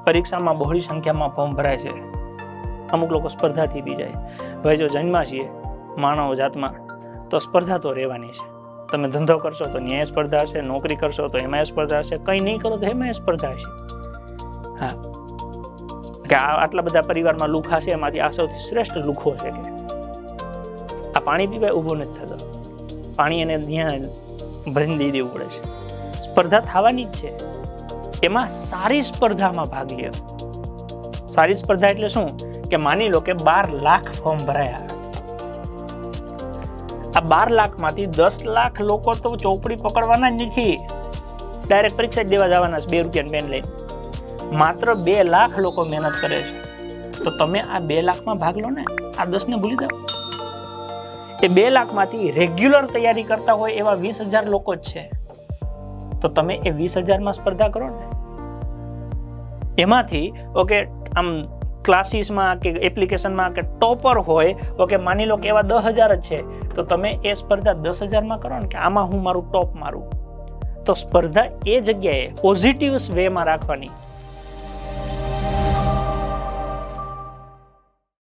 પરીક્ષામાં બહોળી સંખ્યામાં ફોર્મ ભરાય છે, અમુક લોકો સ્પર્ધાથી બી જાય. ભાઈ જો જન્મા છીએ માનવ જાતમાં તો સ્પર્ધા તો રહેવાની છે. તમે ધંધો કરશો તો ન્યાય સ્પર્ધા હશે, નોકરી કરશો તો એમાં સ્પર્ધા હશે, કંઈ નહીં કરો તો એમાં સ્પર્ધા હશે. હા, કે આટલા બધા પરિવારમાં લુખા છે, એમાંથી આ સૌથી શ્રેષ્ઠ લુખો છે કે આ પાણી પીવાય ઊભો નથી થતો, પાણી એને ત્યાં ભરીને દઈ દેવું પડે છે. સ્પર્ધા થવાની જ છે, એમાં સારી સ્પર્ધામાં ભાગ લે. સારી સ્પર્ધા એટલે શું કે માની લો કે 12 લાખ ફોર્મ ભરાયા, આ 12 લાખમાંથી 10 લાખ લોકો તો ચોપડી પકડવાના જ નથી, ડાયરેક્ટ પરીક્ષા જ દેવા જવાના છે 2 રૂપિયાની પેન લઈને. માત્ર 2 લાખ લોકો મહેનત કરે છે, તો તમે આ 2 લાખમાં ભાગ લો ને, આ 10 ને ભૂલી જાઓ. એ 2 લાખમાંથી રેગ્યુલર તૈયારી કરતા હોય એવા 20,000 લોકો જ છે, તો તમે એ 20,000માં સ્પર્ધા કરો ને. એમાંથી ઓકે આમ ક્લાસીસમાં કે એપ્લિકેશનમાં કે ટોપર હોય, ઓકે માની લો કે એવા 10,000 જ છે, તો તમે એ સ્પર્ધા 10,000માં કરો ને કે આમાં હું મારું ટોપ મારું. તો સ્પર્ધા એ જગ્યાએ પોઝિટિવ વેમાં રાખવાની.